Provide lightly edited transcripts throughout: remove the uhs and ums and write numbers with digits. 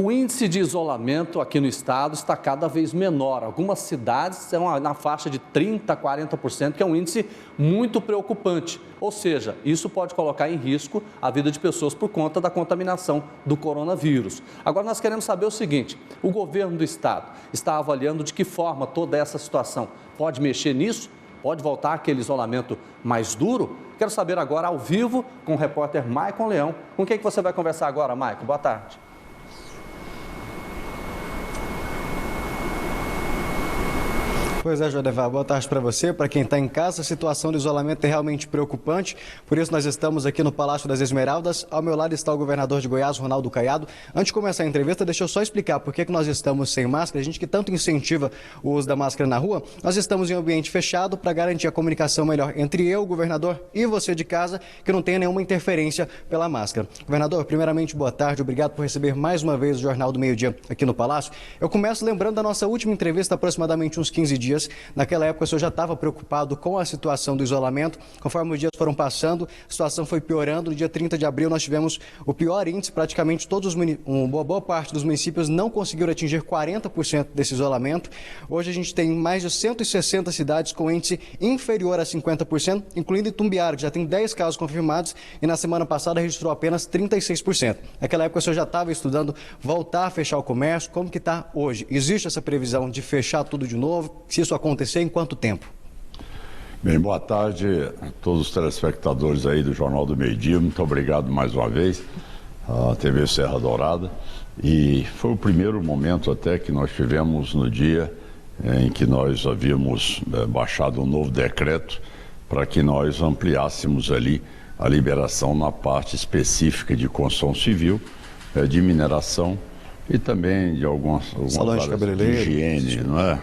O índice de isolamento aqui no estado está cada vez menor. Algumas cidades estão na faixa de 30% a 40%, que é um índice muito preocupante. Ou seja, isso pode colocar em risco a vida de pessoas por conta da contaminação do coronavírus. Agora, nós queremos saber o seguinte: o governo do estado está avaliando de que forma toda essa situação pode mexer nisso? Pode voltar aquele isolamento mais duro? Quero saber agora, ao vivo, com o repórter Maicon Leão. Com quem que você vai conversar agora, Maicon? Boa tarde. Pois é, Jodevar, boa tarde para você. Para quem está em casa, a situação do isolamento é realmente preocupante. Por isso, nós estamos aqui no Palácio das Esmeraldas. Ao meu lado está o governador de Goiás, Ronaldo Caiado. Antes de começar a entrevista, deixa eu só explicar por que nós estamos sem máscara. A gente que tanto incentiva o uso da máscara na rua, nós estamos em um ambiente fechado para garantir a comunicação melhor entre eu, o governador, e você de casa, que não tenha nenhuma interferência pela máscara. Governador, primeiramente, boa tarde. Obrigado por receber mais uma vez o Jornal do Meio-Dia aqui no Palácio. Eu começo lembrando da nossa última entrevista, aproximadamente uns 15 dias. Naquela época, o senhor já estava preocupado com a situação do isolamento. Conforme os dias foram passando, a situação foi piorando. No dia 30 de abril, nós tivemos o pior índice. Praticamente uma boa parte dos municípios não conseguiram atingir 40% desse isolamento. Hoje, a gente tem mais de 160 cidades com índice inferior a 50%, incluindo Itumbiara, que já tem 10 casos confirmados, e na semana passada registrou apenas 36%. Naquela época, o senhor já estava estudando voltar a fechar o comércio. Como que está hoje? Existe essa previsão de fechar tudo de novo? Se isso acontecer, em quanto tempo? Bem, boa tarde a todos os telespectadores aí do Jornal do Meio-Dia. Muito obrigado mais uma vez à TV Serra Dourada. E foi o primeiro momento até que nós tivemos no dia em que nós havíamos baixado um novo decreto para que nós ampliássemos ali a liberação na parte específica de construção civil, de mineração e também de algumas áreas de higiene, não é?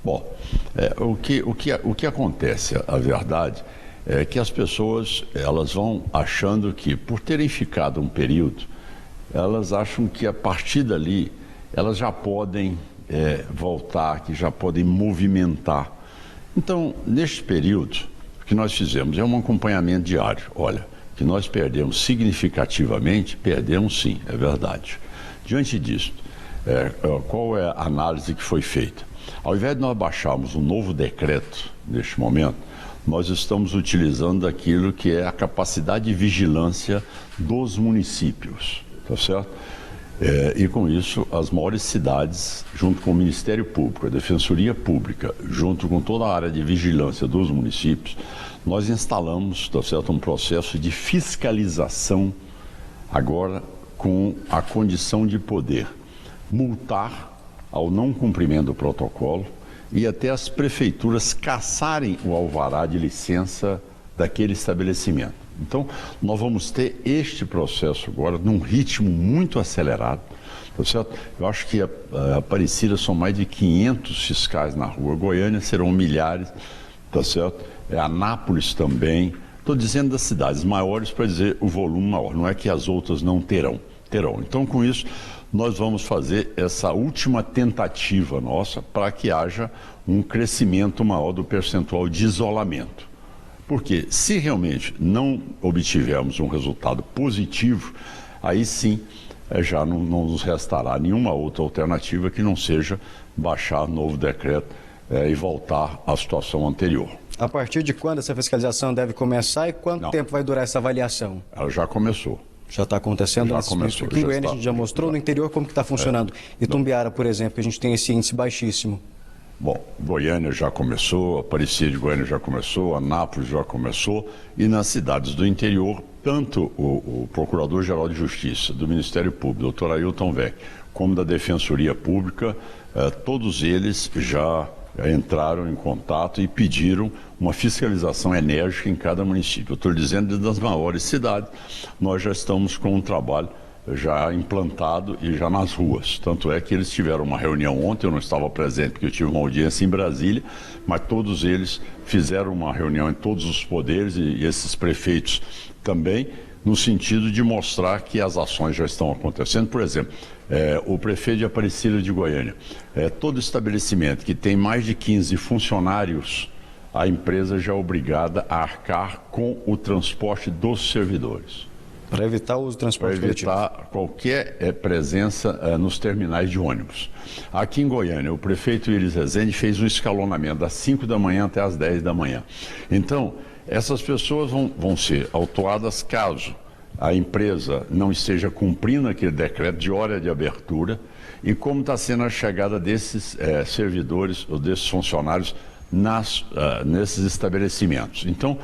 Bom, o que acontece, a verdade, é que as pessoas, elas vão achando que, por terem ficado um período, elas acham que a partir dali, elas já podem voltar, que já podem movimentar. Então, neste período, o que nós fizemos é um acompanhamento diário. Olha, que nós perdemos significativamente, perdemos sim, é verdade. Diante disso, qual é a análise que foi feita? Ao invés de nós baixarmos um novo decreto neste momento, nós estamos utilizando aquilo que é a capacidade de vigilância dos municípios, tá certo? E com isso, as maiores cidades, junto com o Ministério Público, a Defensoria Pública, junto com toda a área de vigilância dos municípios, nós instalamos, tá certo, um processo de fiscalização agora com a condição de poder multar ao não cumprimento do protocolo e até as prefeituras cassarem o alvará de licença daquele estabelecimento. Então, nós vamos ter este processo agora num ritmo muito acelerado, tá certo? Eu acho que a Aparecida são mais de 500 fiscais na rua, Goiânia serão milhares, tá certo? Anápolis também. Estou dizendo das cidades maiores para dizer o volume maior, não é que as outras não terão. Então, com isso, nós vamos fazer essa última tentativa nossa para que haja um crescimento maior do percentual de isolamento. Porque se realmente não obtivermos um resultado positivo, aí sim já não nos restará nenhuma outra alternativa que não seja baixar novo decreto e voltar à situação anterior. A partir de quando essa fiscalização deve começar e quanto tempo vai durar essa avaliação? Ela já começou. Já está acontecendo? Já começou. Aqui em Goiânia a gente já mostrou, no interior como que está funcionando? Itumbiara, por exemplo, que a gente tem esse índice baixíssimo. Bom, Goiânia já começou, Aparecida de Goiânia já começou, Anápolis já começou e nas cidades do interior, tanto o Procurador-Geral de Justiça do Ministério Público, doutor Ailton Weck, como da Defensoria Pública, todos eles já entraram em contato e pediram uma fiscalização enérgica em cada município. Eu estou dizendo das maiores cidades, nós já estamos com um trabalho já implantado e já nas ruas. Tanto é que eles tiveram uma reunião ontem, eu não estava presente porque eu tive uma audiência em Brasília, mas todos eles fizeram uma reunião em todos os poderes e esses prefeitos também, no sentido de mostrar que as ações já estão acontecendo. Por exemplo, o prefeito de Aparecida de Goiânia, todo estabelecimento que tem mais de 15 funcionários, a empresa já é obrigada a arcar com o transporte dos servidores. Para evitar o uso do transporte coletivo. Para evitar qualquer presença nos terminais de ônibus. Aqui em Goiânia, o prefeito Iris Rezende fez um escalonamento das 5 da manhã até as 10 da manhã. Então, essas pessoas vão ser autuadas caso a empresa não esteja cumprindo aquele decreto de hora de abertura e como está sendo a chegada desses servidores ou desses funcionários nesses estabelecimentos. Então,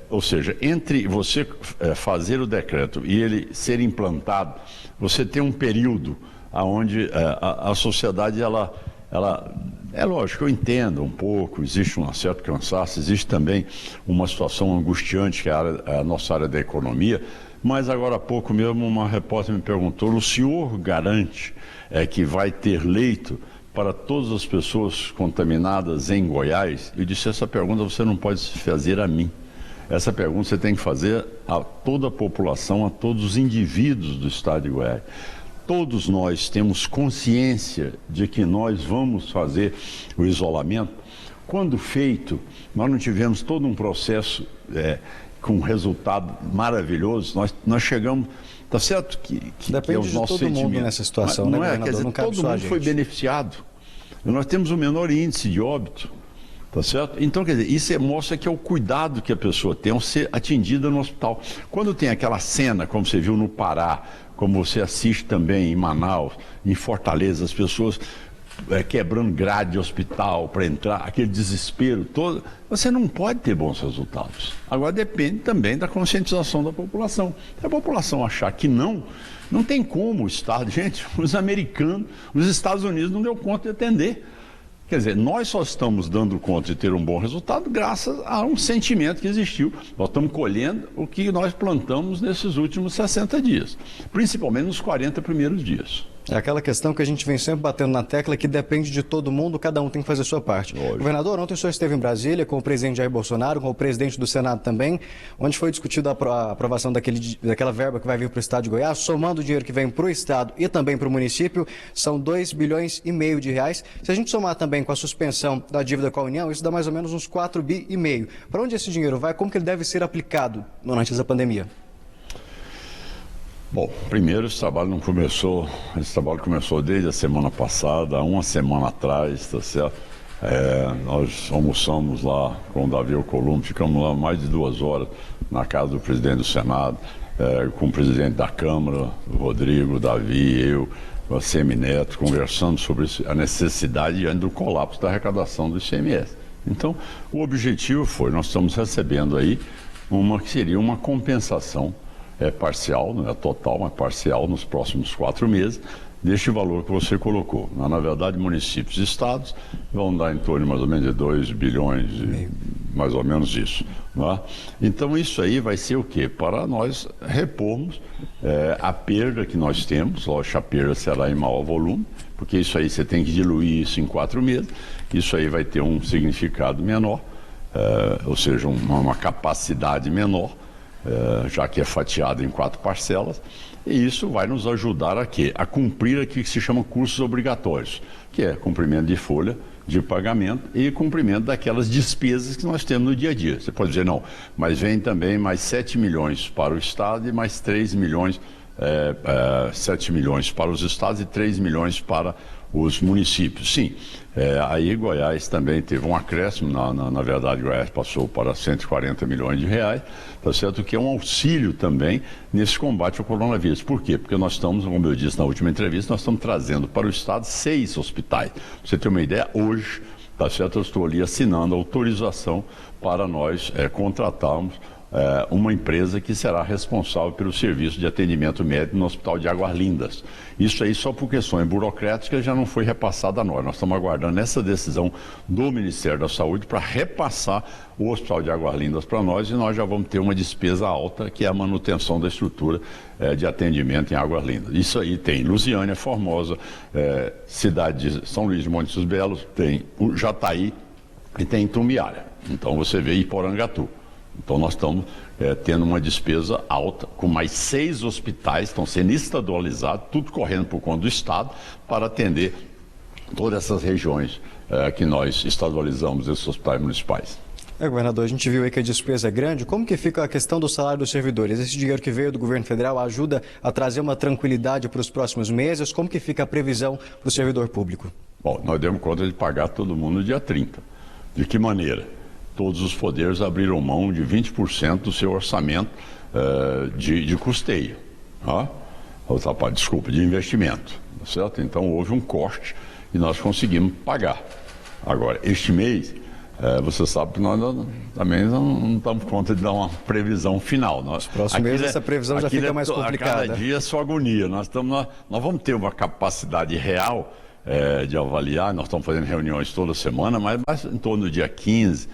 ou seja, entre você fazer o decreto e ele ser implantado, você tem um período onde a sociedade, ela é lógico, eu entendo um pouco, existe um certo cansaço, existe também uma situação angustiante que é a nossa área da economia, mas agora há pouco mesmo uma repórter me perguntou, o senhor garante que vai ter leito para todas as pessoas contaminadas em Goiás? Eu disse, essa pergunta você não pode fazer a mim. Essa pergunta você tem que fazer a toda a população, a todos os indivíduos do estado de Goiás. Todos nós temos consciência de que nós vamos fazer o isolamento. Quando feito, nós não tivemos todo um processo com resultado maravilhoso. Nós chegamos... Está certo que depende é os nossos de todo mundo sentimentos. nessa situação, não né, é? Quer dizer, todo mundo foi beneficiado. Nós temos o menor índice de óbito. Tá certo? Então, quer dizer, isso mostra que é o cuidado que a pessoa tem ao ser atendida no hospital. Quando tem aquela cena, como você viu no Pará, como você assiste também em Manaus, em Fortaleza, as pessoas quebrando grade de hospital para entrar, aquele desespero todo, você não pode ter bons resultados. Agora depende também da conscientização da população. Se a população achar que não tem como o Estado, gente, os americanos, os Estados Unidos não deu conta de atender. Quer dizer, nós só estamos dando conta de ter um bom resultado graças a um sentimento que existiu. Nós estamos colhendo o que nós plantamos nesses últimos 60 dias, principalmente nos 40 primeiros dias. É aquela questão que a gente vem sempre batendo na tecla, que depende de todo mundo, cada um tem que fazer a sua parte. Lógico. Governador, ontem o senhor esteve em Brasília com o presidente Jair Bolsonaro, com o presidente do Senado também, onde foi discutida a aprovação daquela verba que vai vir para o estado de Goiás, somando o dinheiro que vem para o estado e também para o município, são 2,5 bilhões de reais. Se a gente somar também com a suspensão da dívida com a União, isso dá mais ou menos uns 4,5 bilhões. Para onde esse dinheiro vai? Como que ele deve ser aplicado durante essa pandemia? Bom, primeiro esse trabalho começou desde a semana passada, uma semana atrás, tá certo? Nós almoçamos lá com o Davi Alcolumbre, ficamos lá mais de 2 horas na casa do presidente do Senado, com o presidente da Câmara, o Rodrigo, o Davi, eu, o Semineto, conversando sobre a necessidade diante do colapso da arrecadação do ICMS. Então, o objetivo foi, nós estamos recebendo aí que seria uma compensação parcial, não é total, mas parcial nos próximos 4 meses, deste valor que você colocou. Na verdade, municípios e estados vão dar em torno mais ou menos de 2 bilhões, mais ou menos isso. Não é? Então, isso aí vai ser o quê? Para nós repormos a perda que nós temos, lógico, a perda será em maior volume, porque isso aí você tem que diluir isso em 4 meses, isso aí vai ter um significado menor, ou seja, uma capacidade menor, já que é fatiado em 4 parcelas, e isso vai nos ajudar a quê? A cumprir aquilo que se chama custos obrigatórios, que é cumprimento de folha de pagamento e cumprimento daquelas despesas que nós temos no dia a dia. Você pode dizer, não, mas vem também mais 7 milhões para o Estado e mais 3 milhões, 7 milhões para os estados e 3 milhões para os municípios. Sim, aí Goiás também teve um acréscimo, na verdade Goiás passou para 140 milhões de reais, tá certo? Que é um auxílio também nesse combate ao coronavírus. Por quê? Porque nós estamos, como eu disse na última entrevista, nós estamos trazendo para o estado 6 hospitais. Pra você ter uma ideia, hoje, tá certo? Eu estou ali assinando a autorização para nós contratarmos uma empresa que será responsável pelo serviço de atendimento médico no Hospital de Águas Lindas. Isso aí só por questões burocráticas já não foi repassado a nós. Nós estamos aguardando essa decisão do Ministério da Saúde para repassar o Hospital de Águas Lindas para nós, e nós já vamos ter uma despesa alta, que é a manutenção da estrutura de atendimento em Águas Lindas. Isso aí tem Lusiânia, Formosa, cidade de São Luís de Montes Belos, tem Jataí e tem Itumbiara. Então você vê Iporangatu. Então nós estamos tendo uma despesa alta, com mais 6 hospitais, estão sendo estadualizados, tudo correndo por conta do Estado, para atender todas essas regiões que nós estadualizamos, esses hospitais municipais. Governador, a gente viu aí que a despesa é grande. Como que fica a questão do salário dos servidores? Esse dinheiro que veio do governo federal ajuda a trazer uma tranquilidade para os próximos meses? Como que fica a previsão para o servidor público? Bom, nós demos conta de pagar todo mundo no dia 30. De que maneira? Todos os poderes abriram mão de 20% do seu orçamento de custeio. Desculpa, de investimento. Certo? Então houve um corte e nós conseguimos pagar. Agora, este mês, você sabe que nós também não damos conta de dar uma previsão final. Nos próximos meses essa previsão já fica mais complicada. A cada dia é sua agonia. Nós vamos ter uma capacidade real de avaliar, nós estamos fazendo reuniões toda semana, mas em torno do dia 15,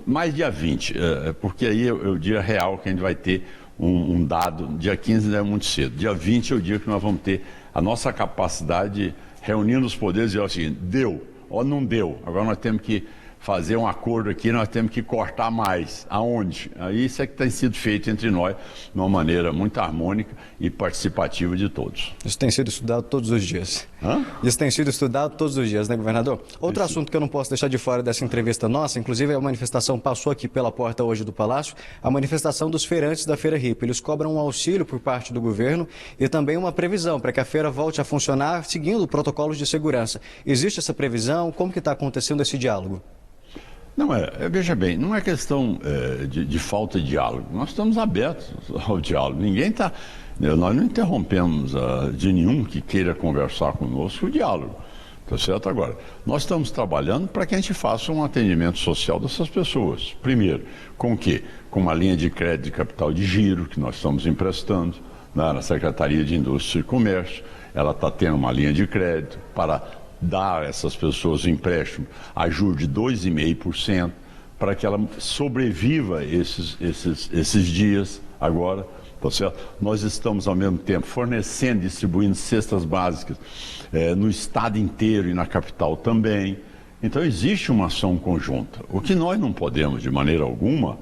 mais dia 20, porque aí é o dia real que a gente vai ter um dado. Dia 15 não é muito cedo. Dia 20 é o dia que nós vamos ter a nossa capacidade reunindo os poderes e dizer o seguinte: deu ou não deu, agora nós temos que fazer um acordo aqui, nós temos que cortar mais. Aonde? Isso é que tem sido feito entre nós de uma maneira muito harmônica e participativa de todos. Isso tem sido estudado todos os dias. Isso tem sido estudado todos os dias, né, governador? Outro assunto que eu não posso deixar de fora dessa entrevista nossa, inclusive a manifestação passou aqui pela porta hoje do Palácio, a manifestação dos feirantes da Feira Hippie. Eles cobram um auxílio por parte do governo e também uma previsão para que a feira volte a funcionar seguindo protocolos de segurança. Existe essa previsão? Como que está acontecendo esse diálogo? Não veja bem, não é questão de falta de diálogo. Nós estamos abertos ao diálogo. Nós não interrompemos de nenhum que queira conversar conosco o diálogo. Tá certo? Agora, nós estamos trabalhando para que a gente faça um atendimento social dessas pessoas. Primeiro, com o quê? Com uma linha de crédito de capital de giro que nós estamos emprestando na Secretaria de Indústria e Comércio. Ela está tendo uma linha de crédito para dar a essas pessoas um empréstimo a juros de 2,5% para que ela sobreviva esses dias agora. Tá certo? Nós estamos, ao mesmo tempo, fornecendo, distribuindo cestas básicas no estado inteiro e na capital também. Então, existe uma ação conjunta. O que nós não podemos, de maneira alguma,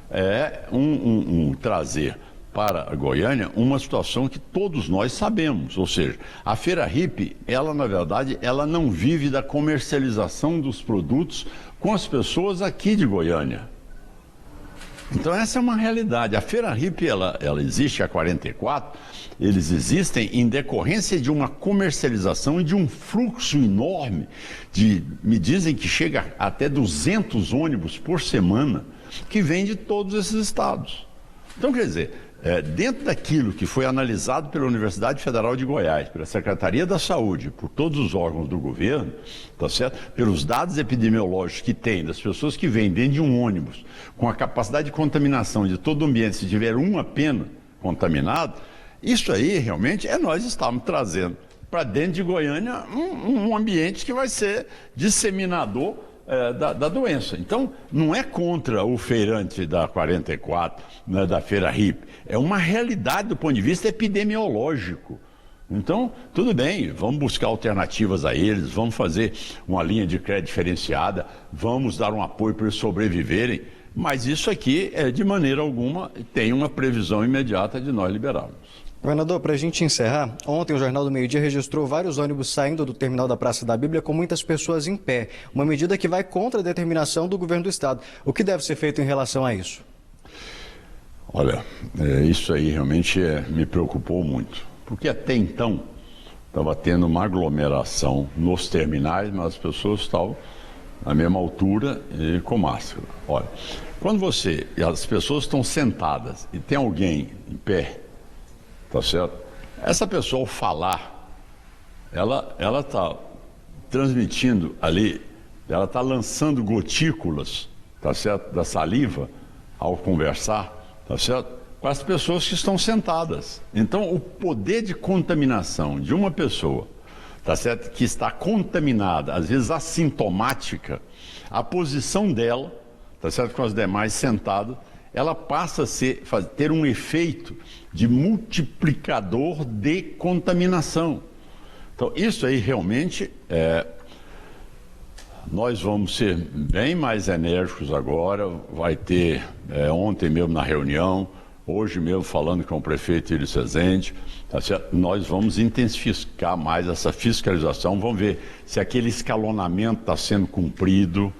é trazer para a Goiânia uma situação que todos nós sabemos, ou seja, a Feira Hippie, ela na verdade, ela não vive da comercialização dos produtos com as pessoas aqui de Goiânia. Então essa é uma realidade. A Feira Hippie, ela existe há 44, eles existem em decorrência de uma comercialização e de um fluxo enorme, me dizem que chega até 200 ônibus por semana, que vem de todos esses estados. Então, quer dizer, dentro daquilo que foi analisado pela Universidade Federal de Goiás, pela Secretaria da Saúde, por todos os órgãos do governo, tá certo? Pelos dados epidemiológicos que tem das pessoas que vêm dentro de um ônibus, com a capacidade de contaminação de todo o ambiente, se tiver um apenas contaminado, isso aí realmente nós estamos trazendo para dentro de Goiânia um ambiente que vai ser disseminador da doença. Então, não é contra o feirante da 44, né, da Feira Hippie, é uma realidade do ponto de vista epidemiológico. Então, tudo bem, vamos buscar alternativas a eles, vamos fazer uma linha de crédito diferenciada, vamos dar um apoio para eles sobreviverem, mas isso aqui, de maneira alguma, tem uma previsão imediata de nós liberarmos. Governador, para a gente encerrar, ontem o Jornal do Meio-Dia registrou vários ônibus saindo do terminal da Praça da Bíblia com muitas pessoas em pé. Uma medida que vai contra a determinação do governo do estado. O que deve ser feito em relação a isso? Olha, isso aí realmente me preocupou muito. Porque até então estava tendo uma aglomeração nos terminais, mas as pessoas estavam na mesma altura e com máscara. Olha, quando as pessoas estão sentadas e tem alguém em pé, tá certo? Essa pessoa, ao falar, ela está transmitindo ali, ela está lançando gotículas, tá certo? Da saliva ao conversar, tá certo? Para as pessoas que estão sentadas. Então, o poder de contaminação de uma pessoa, tá certo? Que está contaminada, às vezes assintomática, a posição dela, tá certo? Com as demais sentadas, ela passa a ter um efeito de multiplicador de contaminação. Então, isso aí realmente, nós vamos ser bem mais enérgicos agora. Vai ter, ontem mesmo na reunião, hoje mesmo falando com o prefeito Iris Rezende, tá certo? Nós vamos intensificar mais essa fiscalização, vamos ver se aquele escalonamento está sendo cumprido,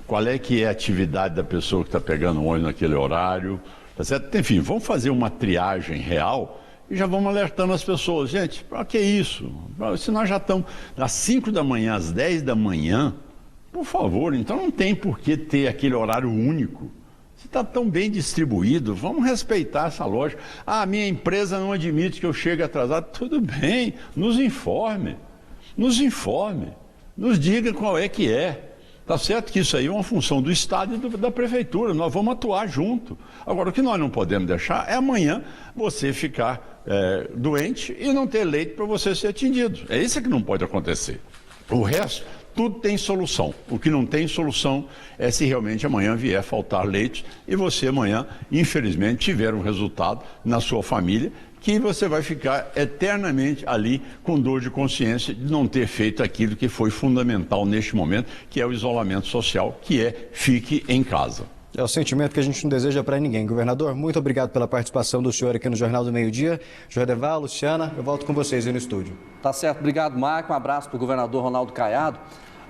qual é que é a atividade da pessoa que está pegando o ônibus naquele horário, tá certo? Enfim, vamos fazer uma triagem real e já vamos alertando as pessoas. Gente, para que isso? Se nós já estamos às 5 da manhã, às 10 da manhã, por favor, então não tem por que ter aquele horário único. Se está tão bem distribuído, vamos respeitar essa lógica. Ah, minha empresa não admite que eu chegue atrasado. Tudo bem, nos informe, nos diga qual é que é. Tá certo que isso aí é uma função do Estado e da Prefeitura, nós vamos atuar junto. Agora, o que nós não podemos deixar é amanhã você ficar doente e não ter leite para você ser atendido. É isso que não pode acontecer. O resto, tudo tem solução. O que não tem solução é se realmente amanhã vier faltar leite e você amanhã, infelizmente, tiver um resultado na sua família que você vai ficar eternamente ali com dor de consciência de não ter feito aquilo que foi fundamental neste momento, que é o isolamento social, que é fique em casa. É o sentimento que a gente não deseja para ninguém. Governador, muito obrigado pela participação do senhor aqui no Jornal do Meio-Dia. Jodevar, Luciana, eu volto com vocês aí no estúdio. Tá certo, obrigado, Marco. Um abraço para o governador Ronaldo Caiado.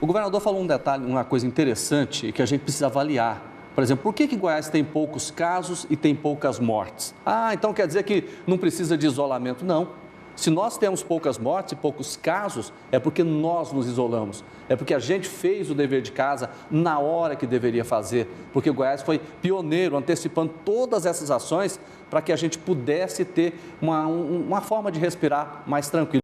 O governador falou um detalhe, uma coisa interessante que a gente precisa avaliar. Por exemplo, por que Goiás tem poucos casos e tem poucas mortes? Ah, então quer dizer que não precisa de isolamento? Não. Se nós temos poucas mortes e poucos casos, é porque nós nos isolamos. É porque a gente fez o dever de casa na hora que deveria fazer. Porque Goiás foi pioneiro, antecipando todas essas ações para que a gente pudesse ter uma forma de respirar mais tranquila.